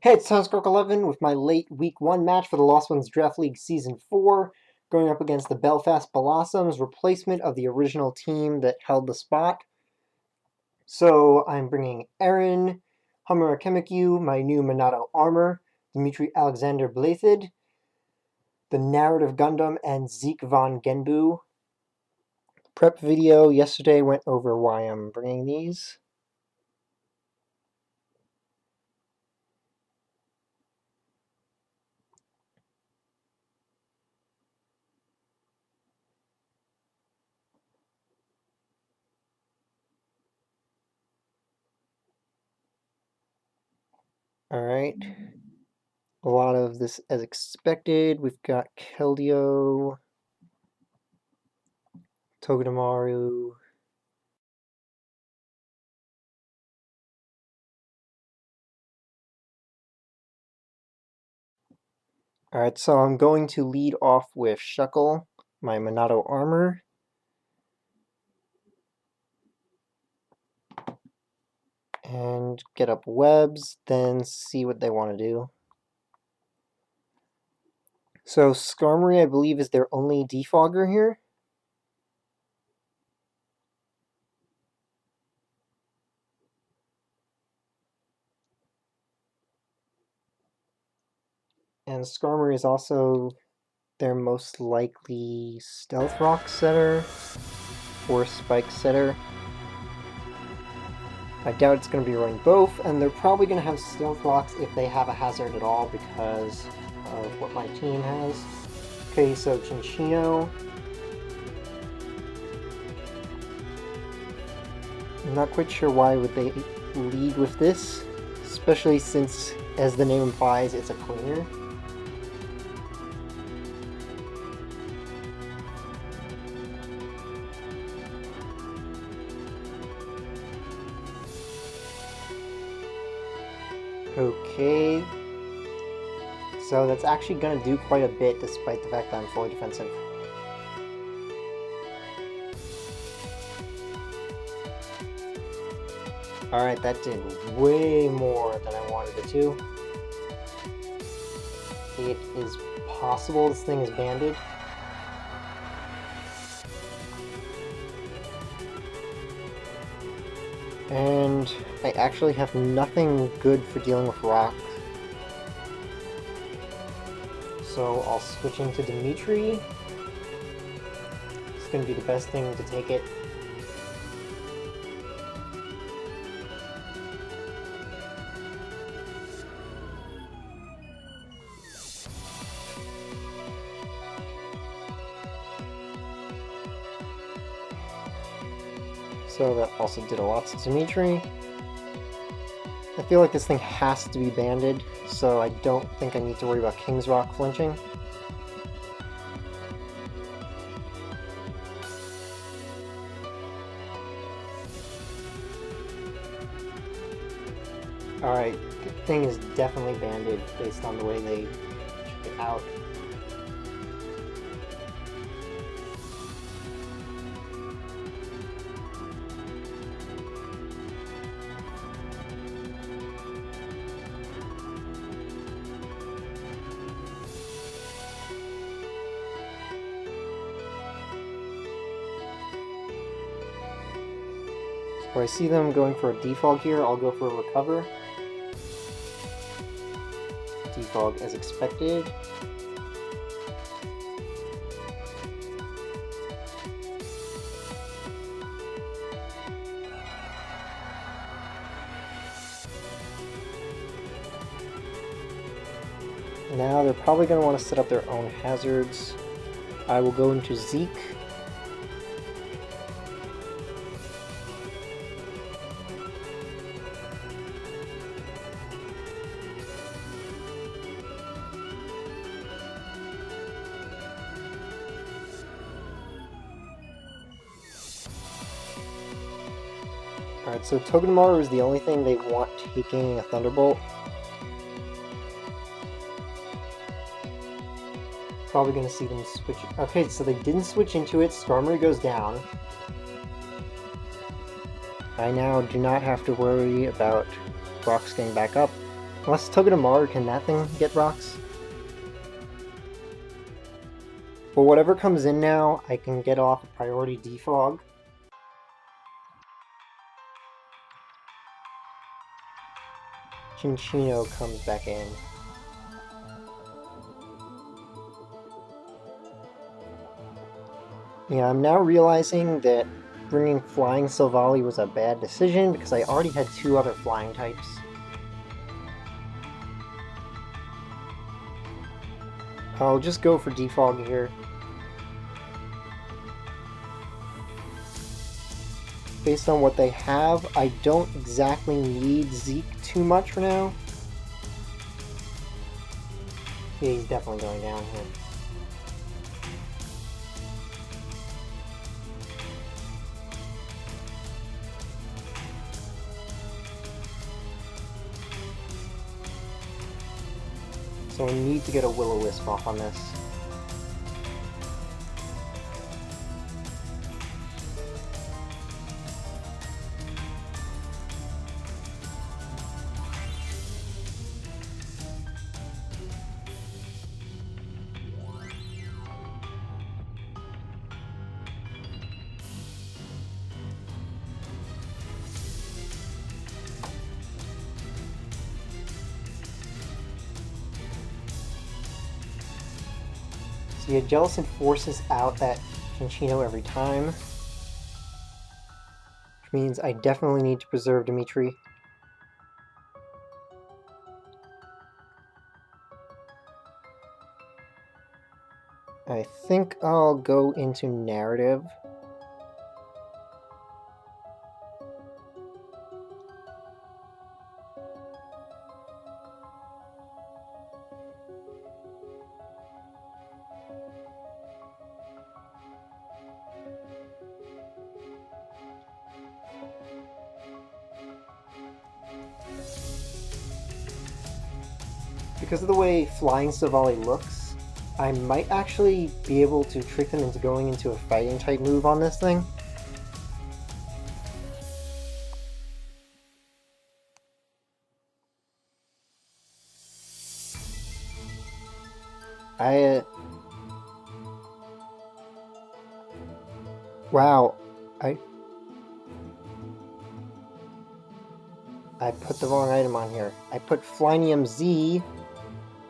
Hey, it's Sunscrook11 with my late Week 1 match for the Lost Ones Draft League Season 4, going up against the Belfast Bellossoms, replacement of the original team that held the spot. So I'm bringing Aaron, Hummer Chemicu, my new Minato armor, Dmitry Alexander Blathid, the Narrative Gundam, and Zeke von Genbu. Prep video yesterday went over why I'm bringing these. Alright. A lot of this as expected. We've got Keldeo, Togedemaru. Alright, so I'm going to lead off with Shuckle, my Minato armor. And get up webs, then see what they want to do. So Skarmory, I believe, is their only defogger here. And Skarmory is also their most likely Stealth Rock setter or Spike setter. I doubt it's going to be running both, and they're probably going to have Stealth Rocks if they have a hazard at all because of what my team has. Okay, so Chinchino. I'm not quite sure why would they lead with this, especially since, as the name implies, it's a cleaner. Okay, so that's actually going to do quite a bit despite the fact that I'm fully defensive. Alright, that did way more than I wanted it to. It is possible this thing is banded. And I actually have nothing good for dealing with rocks. So I'll switch into Dmitry. It's going to be the best thing to take it. So that also did a lot to Dmitry. I feel like this thing has to be banded, so I don't think I need to worry about King's Rock flinching. Alright, the thing is definitely banded based on the way they took it out. So I see them going for a defog here, I'll go for a recover. Defog as expected. Now they're probably going to want to set up their own hazards. I will go into Zeke. Alright, so Togedemaru is the only thing they want taking a Thunderbolt. Probably going to see them switch. Okay, so they didn't switch into it. Skarmory goes down. I now do not have to worry about rocks getting back up. Unless Togedemaru, can that thing get rocks? But whatever comes in now, I can get off a priority defog. Cinccino comes back in. Yeah, I'm now realizing that bringing Flying Silvally was a bad decision because I already had 2 other flying types. I'll just go for defog here. Based on what they have, I don't exactly need Zeke too much for now. Yeah, he's definitely going down here. So I need to get a Will-O-Wisp off on this. So yeah, Jellicent forces out that Cinccino every time. Which means I definitely need to preserve Dimitri. I think I'll go into narrative. Because of the way Flying Silvally looks, I might actually be able to trick them into going into a fighting type move on this thing. Wow, I put the wrong item on here. I put Flynium Z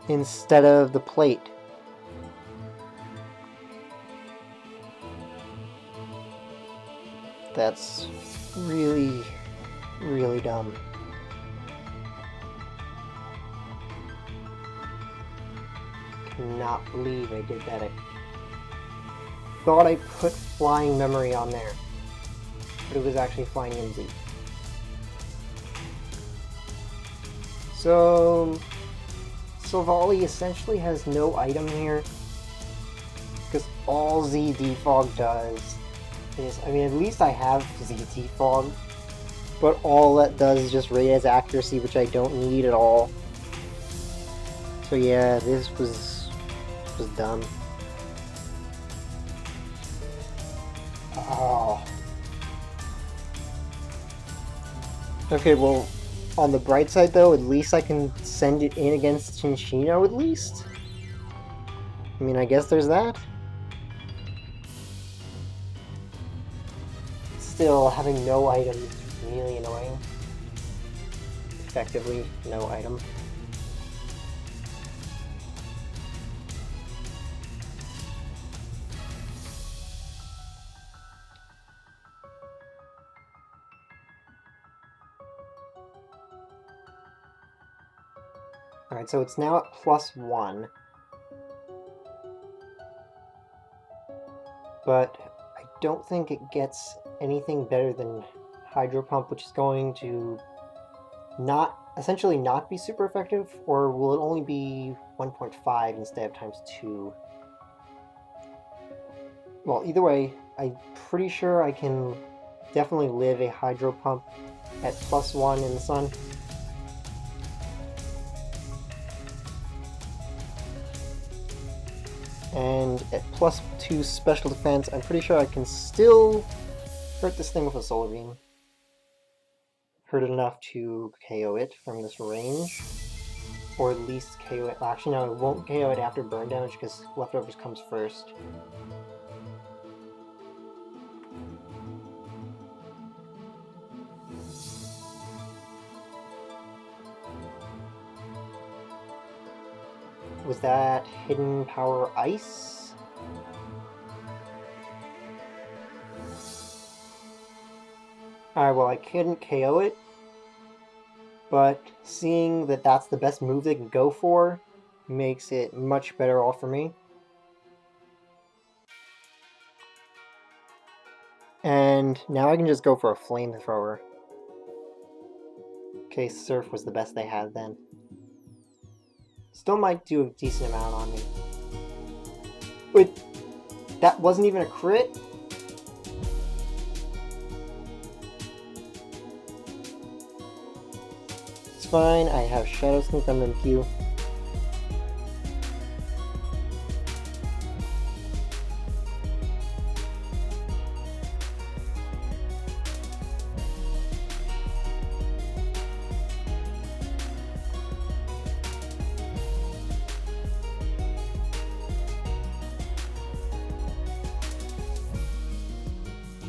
instead of the plate. That's really, really dumb. Cannot believe I did that. I thought I put Flying Memory on there, but it was actually Flynium Z. So Silvally essentially has no item here, because all Z defog does is, I mean, at least I have Z defog, but all that does is just rate as accuracy, which I don't need at all. So yeah, this was dumb. Oh. Okay, well, on the bright side though, at least I can send it in against Cinccino at least. I mean, I guess there's that. Still, having no item is really annoying. Effectively, no item. Alright, so it's now at +1. But I don't think it gets anything better than Hydro Pump, which is going to essentially not be super effective, or will it only be 1.5 instead of ×2? Well, either way, I'm pretty sure I can definitely live a Hydro Pump at +1 in the sun. And at +2 special defense, I'm pretty sure I can still hurt this thing with a Solar Beam. Hurt it enough to KO it from this range. Or at least KO it. Actually, no, it won't KO it after burn damage because leftovers comes first. Was that Hidden Power Ice? Alright, well, I couldn't KO it. But seeing that that's the best move they can go for makes it much better off for me. And now I can just go for a flamethrower. Okay, Surf was the best they had then. Still might do a decent amount on me. Wait, that wasn't even a crit? It's fine, I have Shadow Sneak on the queue.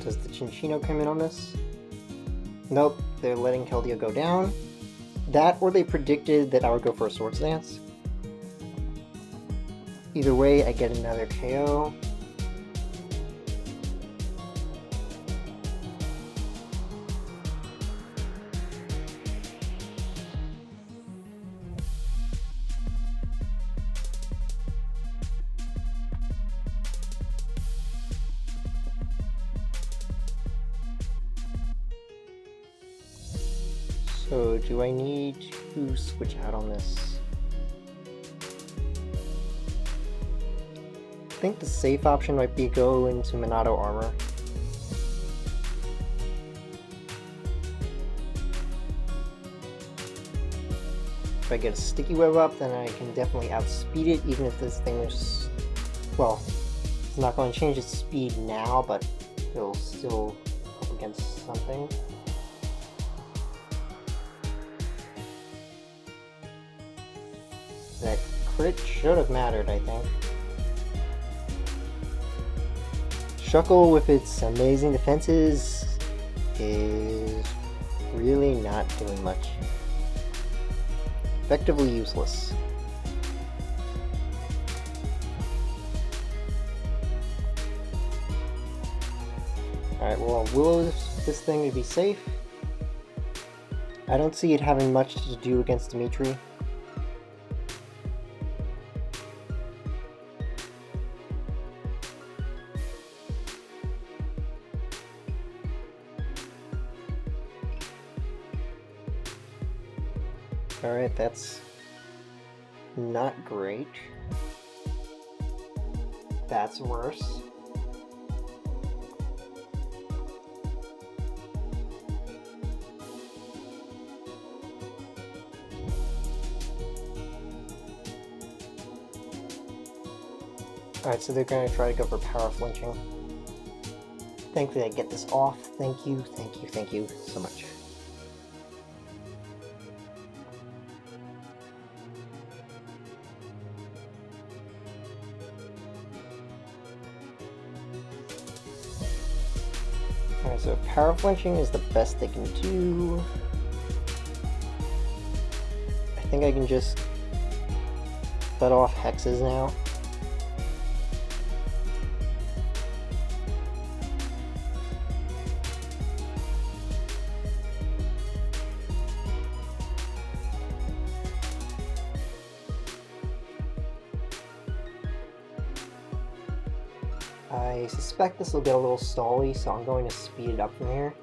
Does the Cinccino come in on this? Nope, they're letting Keldeo go down. That, or they predicted that I would go for a Swords Dance. Either way, I get another KO. So, do I need to switch out on this? I think the safe option might be go into Monado Armor. If I get a Sticky Web up, then I can definitely outspeed it, even if this thing is... well, it's not going to change its speed now, but it'll still up against something. That crit should have mattered, I think. Shuckle with its amazing defenses is really not doing much. Effectively useless. Alright, well, I'll will this thing to be safe. I don't see it having much to do against Dimitri. Alright, that's not great. That's worse. Alright, so they're going to try to go for power flinching. Thankfully I get this off. Thank you, thank you, thank you so much. Alright, so power flinching is the best they can do. I think I can just let off hexes now. I suspect this will get a little stally, so I'm going to speed it up from here.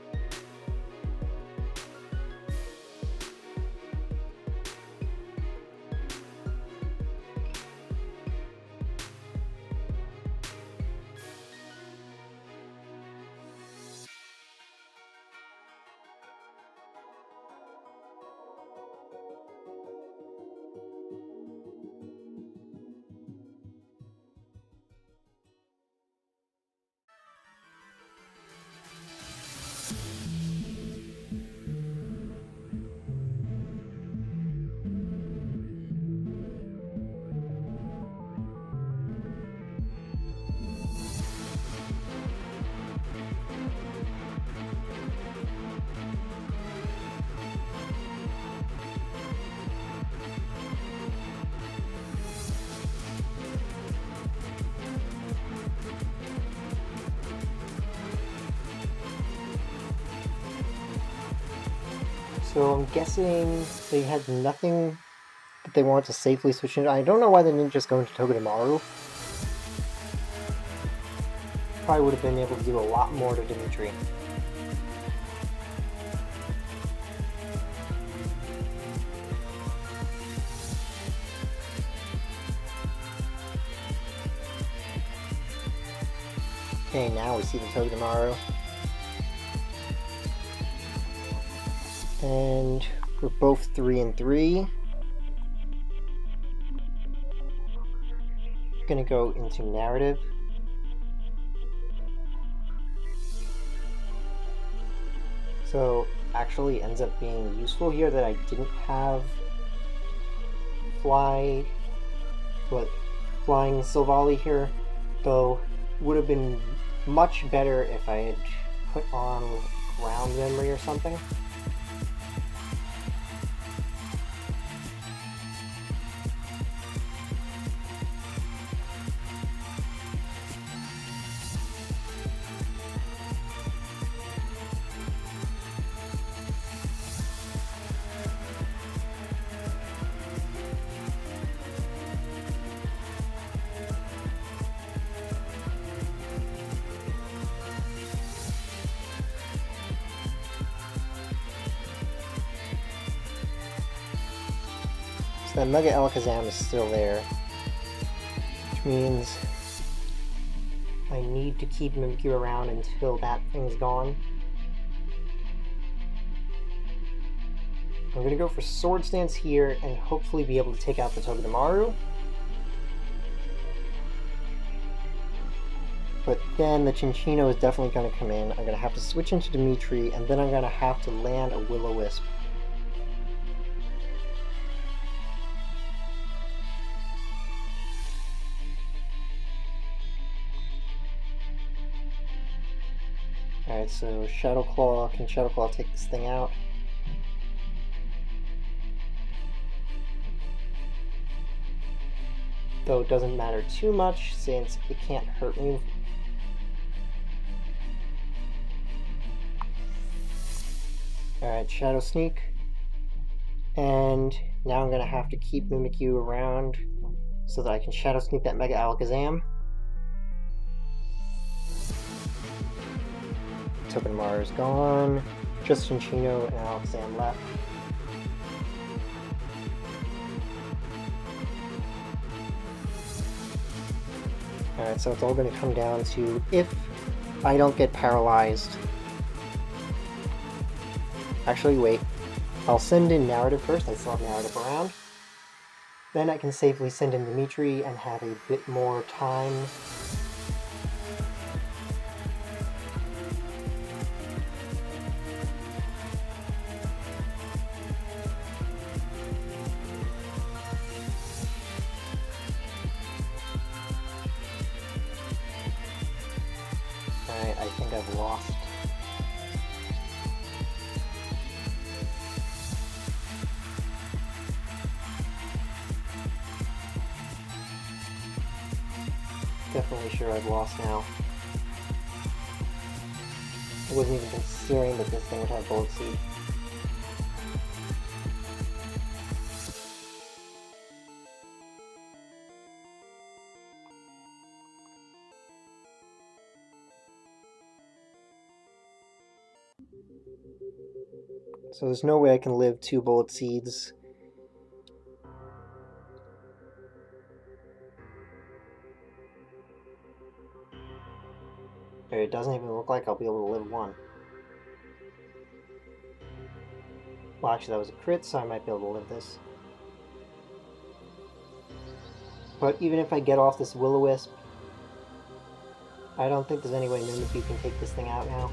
So I'm guessing they had nothing that they want to safely switch into. I don't know why they didn't just go into Togedemaru. Probably would have been able to do a lot more to Dimitri. Okay, now we see the Togedemaru. And we're both 3-3. Gonna go into narrative. So actually ends up being useful here that I didn't have flying Silvally here, though would have been much better if I had put on ground memory or something. That Mega Alakazam is still there, which means I need to keep Mimikyu around until that thing's gone. I'm going to go for Sword Stance here and hopefully be able to take out the Togedemaru. But then the Chinchino is definitely going to come in. I'm going to have to switch into Dimitri, and then I'm going to have to land a Will-O-Wisp. Alright, so Shadow Claw, can Shadow Claw take this thing out? Though it doesn't matter too much since it can't hurt me. Alright, Shadow Sneak. And now I'm going to have to keep Mimikyu around so that I can Shadow Sneak that Mega Alakazam. Togedemaru is gone. Just Chinchino and Alakazam left. Alright, so it's all going to come down to if I don't get paralyzed. Actually, wait. I'll send in narrative first. I still have narrative around. Then I can safely send in Dimitri and have a bit more time. Alright, I think I've lost. Definitely sure I've lost now. I wasn't even considering that this thing would have Bullet Seed. So there's no way I can live 2 Bullet Seeds. It doesn't even look like I'll be able to live 1. Well, actually that was a crit, so I might be able to live this. But even if I get off this Will-O-Wisp, I don't think there's any way Mimikyu can take this thing out now.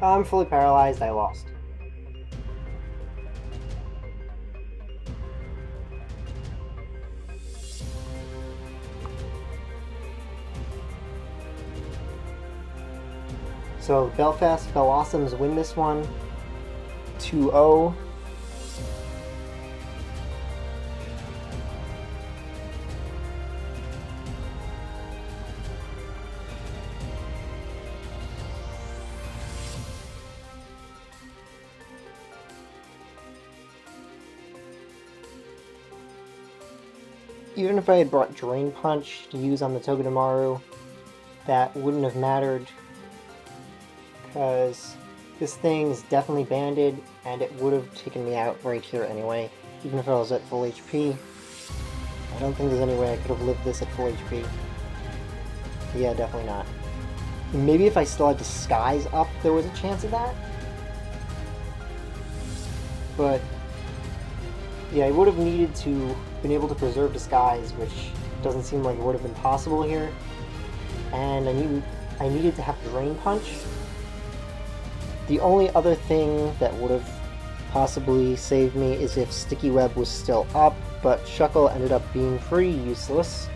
I'm fully paralyzed, I lost. So Belfast Bellossoms win this one 2-0. Even if I had brought Drain Punch to use on the Togedemaru, that wouldn't have mattered, because this thing is definitely banded, and it would have taken me out right here anyway, even if I was at full HP. I don't think there's any way I could have lived this at full HP. Yeah, definitely not. Maybe if I still had Disguise up, there was a chance of that. But yeah, I would have needed to been able to preserve Disguise, which doesn't seem like it would have been possible here. And I needed to have Drain Punch. The only other thing that would have possibly saved me is if Sticky Web was still up, but Shuckle ended up being pretty useless.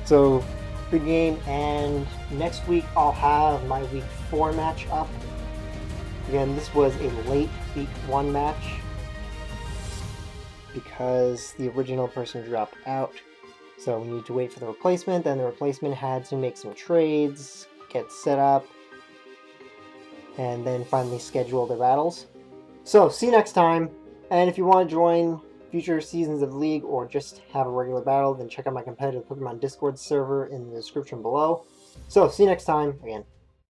So, good game, and next week I'll have my Week 4 match up. Again, this was a late Week 1 match because the original person dropped out. So we need to wait for the replacement, then the replacement had to make some trades, get set up, and then finally schedule the battles. So, see you next time, and if you want to join future seasons of League or just have a regular battle, then check out my competitive Pokemon Discord server in the description below. So, see you next time, again.